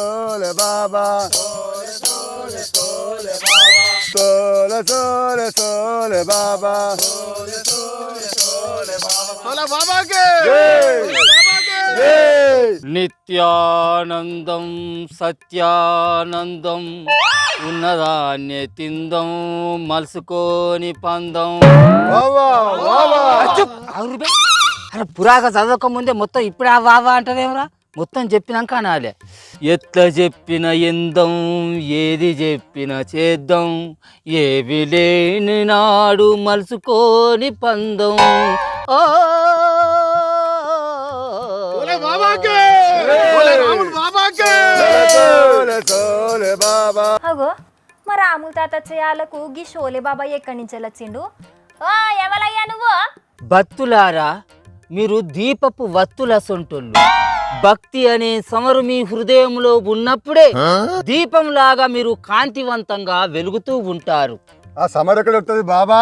సోలే బాబా సోలే సోలే సోలే బాబా సోలే బాబాకి నిత్యానందం సత్యానందం ఉన్నదాన్నే తిందం మలుసుకోని పందం. అరే పురాగా చదవక ముందే మొత్తం ఇప్పుడే ఆ వావా అంటదేమరా? మొత్తం చెప్పినాక అనాలే. ఎట్లా చెప్పిన ఎందం ఏది చెప్పిన చేద్దాం ఏవి లేని నాడు మలుసుకోని పందం. అగో మా రాముల తాత చేయాలకు గీ షోలే బాబా ఎక్కడి నుంచి వచ్చిండు? ఎవలయ్యా నువ్వు? భక్తులారా, మీరు దీపపు వత్తుల సొంటోళ్ళు. భక్తి అనే సమరు మీ హృదయంలో ఉన్నప్పుడే దీపంలాగా మీరు కాంతివంతంగా వెలుగుతూ ఉంటారు. ఆ సమరు ఎక్కడ వస్తుంది బాబా?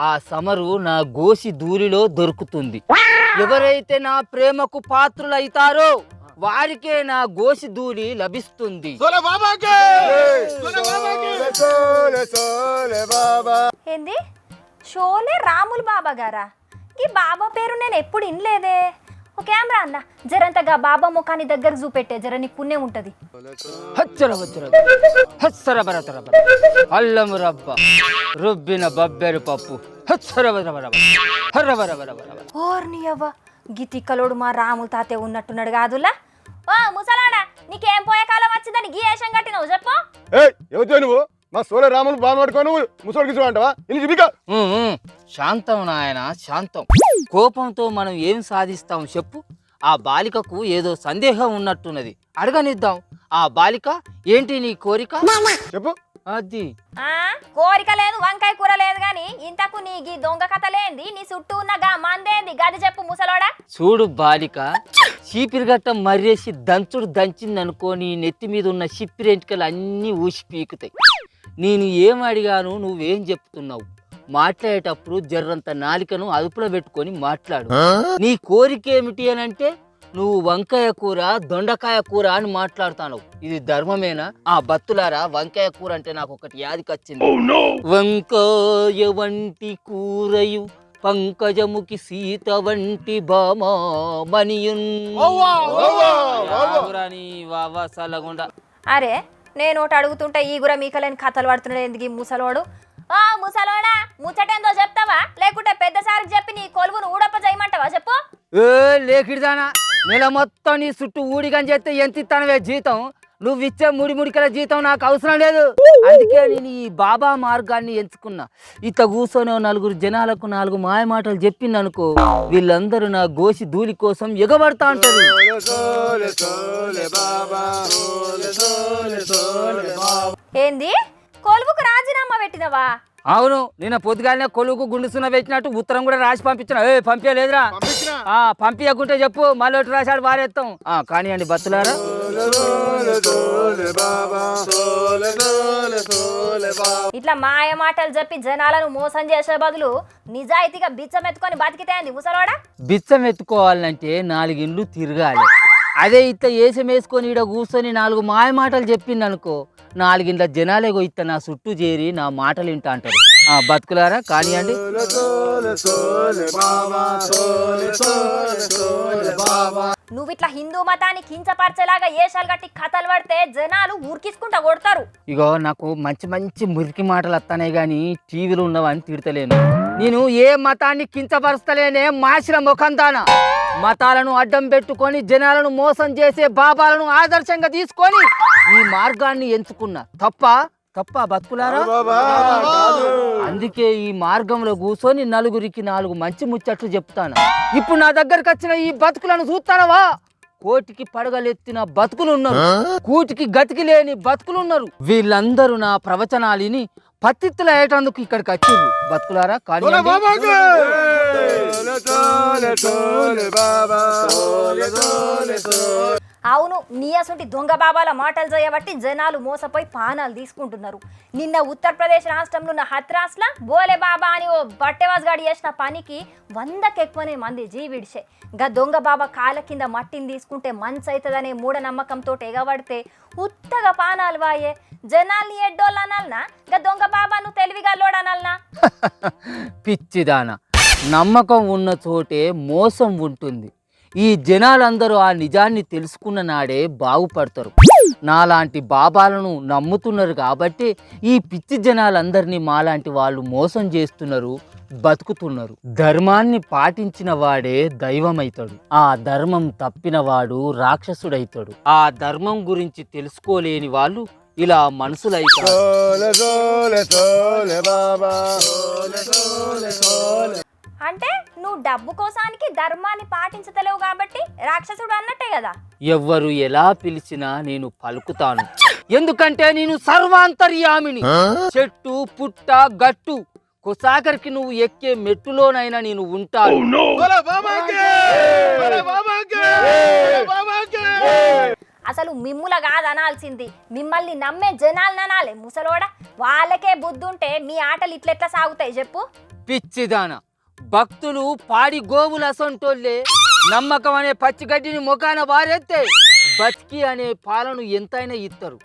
ఆ సమరు నా గోసి దూరిలో దొరుకుతుంది. ఎవరైతే నా ప్రేమకు పాత్రులైతారో వారికే నా గోసి దూరి లభిస్తుంది. ఏంది షోలే రాముల బాబా గారా? ఈ బాబా పేరు నేను ఎప్పుడు వినలేదే. ఓ కెమెరా అన్న జరంతగా బాబా ముఖాన్ని దగ్గర చూపెట్టే, జర నీకు పుణ్యం ఉంటది. అల్లము రబ్బ రుబ్బిన బబ్బెరు పప్పు. ఓర్ని అవ్వ గీ తిక్కలోడు మా రాముల తాతే ఉన్నట్టున్నాడు కాదులా. ఓ ముసలాడా, నీకేం పోయే కాలం వచ్చిందని గీ వేషం కట్టినవు చెప్పు. ఎవరితో నువ్వు? మా సోలే రాములు బాగా పట్టుకో, నువ్వు ముసలికి చూడంటావా? శాంతం నాయన శాంతం. కోపంతో మనం ఏం సాధిస్తాం చెప్పు? ఆ బాలికకు ఏదో సందేహం ఉన్నట్టున్నది, అడగనిద్దాం. ఆ బాలిక ఏంటి నీ కోరిక చెప్పు. అది కోరిక లేదు, వంకాయ కూర లేదు గాని ఇంతకు నీ గీ దొంగ కథ లేంది, నీ చుట్టూ ఉన్న గా మందేంది గది చెప్పు ముసలోడా. చూడు బాలిక, చీపిరిగట్ట మర్రేసి దంచుడు దంచిందనుకో నీ నెత్తి మీద ఉన్న చిప్పిరెంటికలు అన్నీ ఊసి పీకుతాయి. నేను ఏం అడిగాను, నువ్వేం చెప్తున్నావు? మాట్లాడేటప్పుడు జర్రంత నాలికను అదుపులో పెట్టుకొని మాట్లాడు. నీ కోరిక ఏమిటి అని అంటే నువ్వు వంకాయ కూర దొండకాయ కూర అని మాట్లాడుతావు. ఇది ధర్మమేనా? ఆ బత్తులారా, వంకాయ కూర అంటే నాకు ఒకటి యాదికొచ్చింది. వంకాయ వంటి కూరయు పంకజముకి సీత వంటి బామా మనియున్. అరే నేను ఒకటి అడుగుతుంటే ఈ గుర మీకలేని కథలు పడుతున్నాడు ఎందుకు ఈ ముసలోడు? ముసలోడా ముచ్చటేందో చెప్తావా, లేకుంటే పెద్ద సారికి చెప్పి నీ కొలువును ఊడప్ప చేయమంటావా చెప్పు. లేకిడిదానా, నెల మొత్తం నీ చుట్టూ ఊడిగని చేస్తే ఎంత ఇస్తానవే జీతం? నువ్వు ఇచ్చే ముడిముడికల జీతం నాకు అవసరం లేదు. అందుకే నేను ఈ బాబా మార్గాన్ని ఎంచుకున్నా. ఇట్ట కూర్చొని నలుగురు జనాలకు 4 మాయ మాటలు చెప్పిందనుకో, వీళ్ళందరూ నా గోసి ధూళి కోసం ఎగబడతా అంటారు. ఏంది కొలువుకు రాజీనామా పెట్టినవా? అవును, నిన్న పొద్దుగానే కొలువుకు గుండుసున్న పెట్టినట్టు ఉత్తరం కూడా రాసి పంపించిన. పంపించలేదురా? పంపించకుంటే చెప్పు, మళ్ళీ రాశాడు వారేస్తాం. కానీ అండి బతులారా, ఇట్లా మాయ మాటలు చెప్పి జనాలను మోసం చేసే బదులు నిజాయితీగా బిచ్చం ఎత్తుకొని బతికితే అంది ముసలోడా. బిచ్చం ఎత్తుకోవాలంటే 4 ఇండ్లు తిరగాలి. అదే ఇట్లా ఏసం వేసుకొని ఈడ కూర్చొని 4 మాయ మాటలు చెప్పింది అనుకో, 4 ఇండ్ల జనాలే ఇట్ట నా చుట్టూ చేరి నా మాటలు వింటా అంటారు. బతుకులారా కానివ్వండి. నువ్వు ఇట్లా హిందూ మతాన్ని కించపరచేలాగా ఏషాలు కట్టి కథలు పడితే జనాలు ఊరికిసుకుంటా కొడతారు. ఇగో నాకు మంచి మంచి మురికి మాటలు వస్తానే గాని టీవీలో ఉన్నవని తిడతలేను. నేను ఏ మతాన్ని కించపరుస్తలేనే, మాసిన ముఖం దానా. మతాలను అడ్డం పెట్టుకొని జనాలను మోసం చేసే బాబాలను ఆదర్శంగా తీసుకొని ఈ మార్గాన్ని ఎంచుకున్నా. తప్ప బతుకులారా? అందుకే ఈ మార్గంలో కూర్చొని నలుగురికి 4 మంచి ముచ్చట్లు చెప్తాను. ఇప్పుడు నా దగ్గరకు వచ్చిన ఈ బతుకులను చూస్తానవా? కోటికి పడగలెత్తిన బతుకులున్నారు, కూటికి గతికి లేని బతుకులున్నారు. వీళ్ళందరూ నా ప్రవచనాలిని పత్తిత్తులు అయ్యేటందుకు ఇక్కడికి వచ్చిర్రు. బతుకులారా కానీ అవును, నీ అసంటి దొంగ బాబాల మాటలు చేయబట్టి జనాలు మోసపోయి పానాలు తీసుకుంటున్నారు. నిన్న ఉత్తరప్రదేశ్ రాష్ట్రంలో ఉన్న హత్రాస్లా బోలే బాబా అని ఓ బట్టెవాజ్గాడి చేసిన పనికి 100కి ఎక్కువనే మంది జీవిడిసే. గా దొంగ బాబా కాళ్ళ కింద మట్టిని తీసుకుంటే మంచి అవుతుందనే మూఢనమ్మకంతో ఎగబడితే ఉత్తగా పానాలు వాయే. జనాల్ని ఎడ్డోళ్ళు అనాలనా, గా దొంగ బాబాను తెలివిగల్లోడు అనాలనా? పిచ్చిదాన, నమ్మకం ఉన్న చోటే మోసం ఉంటుంది. ఈ జనాలందరూ ఆ నిజాన్ని తెలుసుకున్న నాడే బాగుపడతారు. నాలాంటి బాబాలను నమ్ముతున్నారు కాబట్టి ఈ పిచ్చి జనాలందరినీ మాలాంటి వాళ్ళు మోసం చేస్తున్నారు, బతుకుతున్నారు. ధర్మాన్ని పాటించిన వాడే దైవమైతాడు, ఆ ధర్మం తప్పిన వాడు రాక్షసుడైతాడు. ఆ ధర్మం గురించి తెలుసుకోలేని వాళ్ళు ఇలా మనుషులైతారు. సోలే సోలే సోలే బాబా అంటే నువ్వు డబ్బు కోసానికి ధర్మాన్ని పాటించతలేవు కాబట్టి రాక్షసుడు అన్నట్టే కదా. ఎవ్వరు ఎలా పిలిచినా నేను పలుకుతాను, ఎందుకంటే నేను సర్వాంతర్యామిని. చెట్టు పుట్ట గట్టు కొసాగరికి నువ్వు ఎక్కే మెట్టులోనైనా నేను ఉంటాను. అసలు మిమ్ముల కాదు అనాల్సింది, మిమ్మల్ని నమ్మే జనాలు అనాలే ముసలోడా. వాళ్ళకే బుద్ధి ఉంటే మీ ఆటలు ఇట్లెట్లా సాగుతాయి చెప్పు? పిచ్చిదాన, భక్తులు పాడి గోవులు అసంటోళ్ళే. నమ్మకం అనే పచ్చిగడ్డిని ముఖాన వారెత్తే బతికి అనే పాలను ఎంతైనా ఇస్తారు.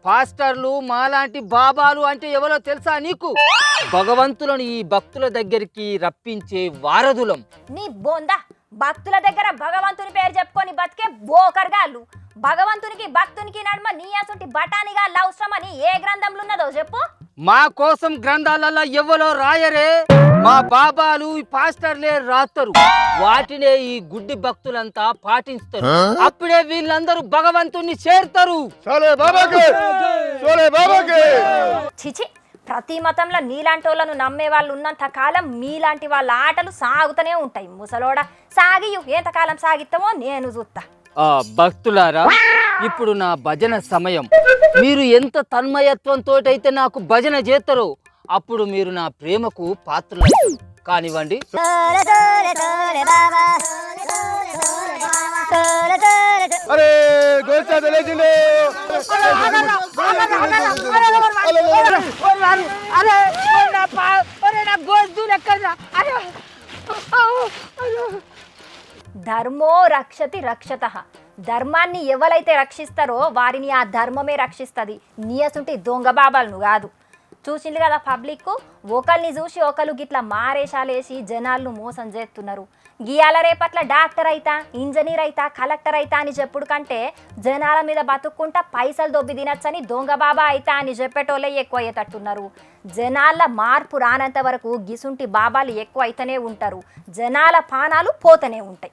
పాస్టర్లు మాలాంటి బాబాలు అంటే ఎవరో తెలుసా నీకు? భగవంతులను ఈ భక్తుల దగ్గరికి రప్పించే వారధులం. నీ బోందా, భక్తుల దగ్గర భగవంతుని పేరు చెప్పుకొని బతికే బోకర్గాళ్ళు. భగవంతునికి భక్తునికి నడుమ నీ అసంటి బఠానీగా అవసరమని ఏ గ్రంథంలో ఉన్నదో చెప్పు? మా కోసం గ్రంథాలలో ఎవరో రాయరే, మా బాబాలు ఈ పాస్టర్లే రాస్తారు. వాటినే ఈ గుడ్డి భక్తులంతా పాటిస్తారు. అప్పుడే వీళ్ళందరూ భగవంతుణ్ణి చేరుతారు. చిచి, ప్రతి మతంలో నీలాంటి వాళ్ళను నమ్మే వాళ్ళు ఉన్నంత కాలం మీలాంటి వాళ్ళ ఆటలు సాగుతూనే ఉంటాయి. ముసలోడా సాగియు, ఎంతకాలం సాగిస్తామో నేను చూస్తా. భక్తులారా, ఇప్పుడు నా భజన సమయం. మీరు ఎంత తన్మయత్వంతో అయితే నాకు భజన చేస్తారో అప్పుడు మీరు నా ప్రేమకు పాత్రులవుతారు. కానివ్వండి. అరే గోల్చా తెలియజండి. ధర్మో రక్షతి రక్షతః. ధర్మాన్ని ఎవరైతే రక్షిస్తారో వారిని ఆ ధర్మమే రక్షిస్తుంది. నీ అసంటి దొంగ బాబాలను కాదు. చూసింది కదా పబ్లిక్, ఒకరిని చూసి ఒకరు గిట్లా మారేషాలేసి జనాలను మోసం చేస్తున్నారు. గియాల రేపట్ల డాక్టర్ అయితా, ఇంజనీర్ అయితా, కలెక్టర్ అయితా అని చెప్పుడు కంటే జనాల మీద బతుక్కుంటా పైసలు దొబ్బి తినచ్చని దొంగ బాబా అయితా అని చెప్పేటోళ్ళే ఎక్కువ అయ్యేటట్టున్నారు. జనాల మార్పు రానంత వరకు గిసుంటి బాబాలు ఎక్కువ అయితేనే ఉంటారు, జనాల పానాలు పోతూనే ఉంటాయి.